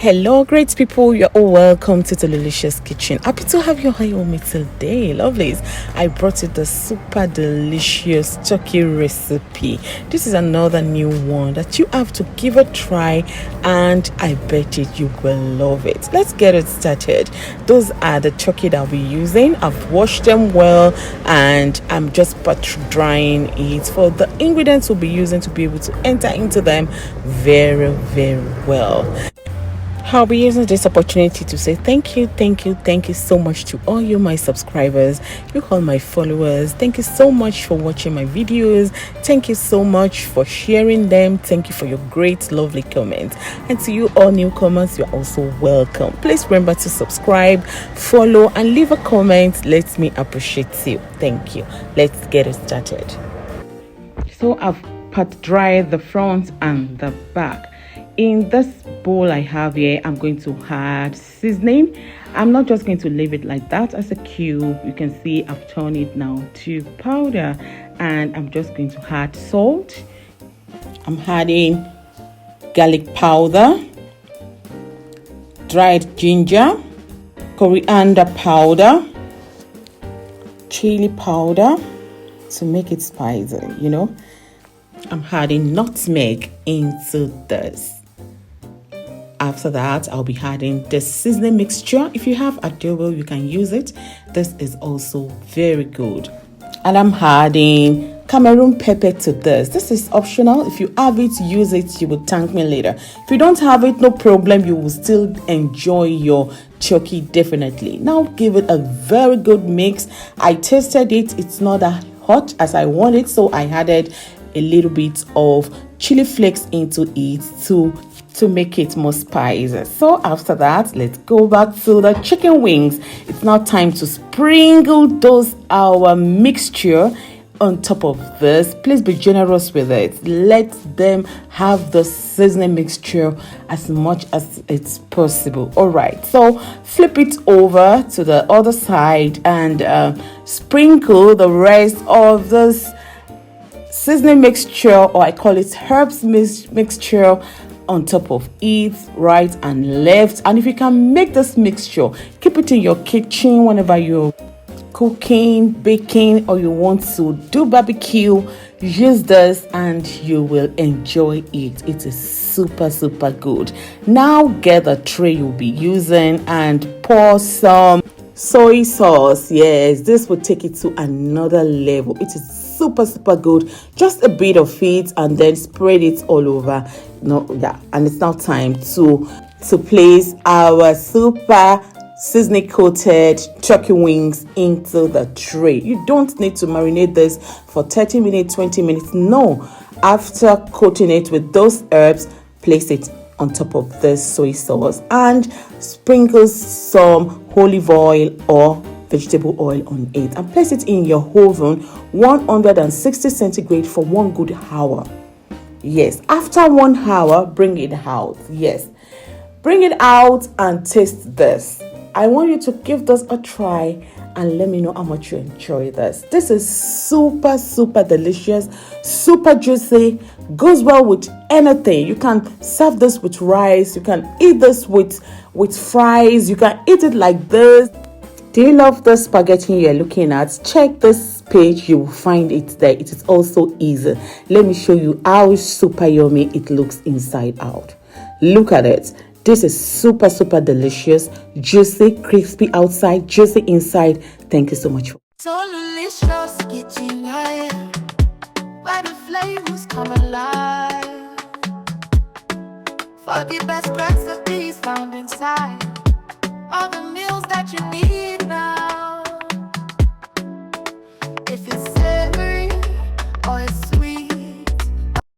Hello great people, you're all welcome to the Delicious Kitchen. Happy to have you here with me today, lovelies. I brought you the super delicious turkey recipe. This is another new one that you have to give a try, and I bet you will love it. Let's get it started. Those are the turkey that I'll be using. I've washed them well and I'm just pat drying it for the ingredients we'll be using to be able to enter into them very well. I'll be using this opportunity to say thank you so much to all you my subscribers, you all my followers. Thank you so much for watching my videos. Thank you so much for sharing them. Thank you for your great lovely comments, and to you all newcomers, you're also welcome. Please remember to subscribe, follow, and leave a comment. Let me appreciate you. Thank you. Let's get it started. So I've pat dried the front and the back. In this bowl I have here, I'm going to add seasoning. I'm not just going to leave it like that as a cube. You can see I've turned it now to powder, and I'm just going to add salt. I'm adding garlic powder, dried ginger, coriander powder, chili powder to make it spicy, you know. I'm adding nutmeg into this. After that, I'll be adding the seasoning mixture. If you have adobo, you can use it. This is also very good. And I'm adding Cameroon pepper to this. This is optional. If you have it, use it. You will thank me later. If you don't have it, no problem. You will still enjoy your turkey definitely. Now give it a very good mix. I tasted it. It's not that hot as I wanted, so I added a little bit of chili flakes into it to make it more spicy. So after that, let's go back to the chicken wings. It's now time to sprinkle our mixture on top of this. Please be generous with it. Let them have the seasoning mixture as much as it's possible. All right, so flip it over to the other side and sprinkle the rest of this seasoning mixture, or I call it herbs mixture, on top of it, right and left. And if you can make this mixture, keep it in your kitchen whenever you're cooking, baking, or you want to do barbecue. Use this and you will enjoy it. It is super good. Now get the tray you'll be using and pour some soy sauce. Yes, this will take it to another level. It is super good. Just a bit of it and then spread it all over. And it's now time to place our super seasoning coated turkey wings into the tray. You don't need to marinate this for 30 minutes, 20 minutes. No, after coating it with those herbs, place it on top of this soy sauce and sprinkle some olive oil or vegetable oil on it, and place it in your oven 160 centigrade for 1 good hour. Yes, after 1 hour, bring it out. Yes, bring it out and taste this. I want you to give this a try and let me know how much you enjoy this. This is super delicious, super juicy, goes well with anything. You can serve this with rice, you can eat this with fries, you can eat it like this. Do you love the spaghetti you're looking at? Check this page, you will find it there. It is also easy. Let me show you how super yummy it looks inside out. Look at it. This is super delicious, juicy, crispy outside, juicy inside. Thank you so much. So delicious, getting higher, where the flavors come alive. For the best recipes found inside all the meals that you need.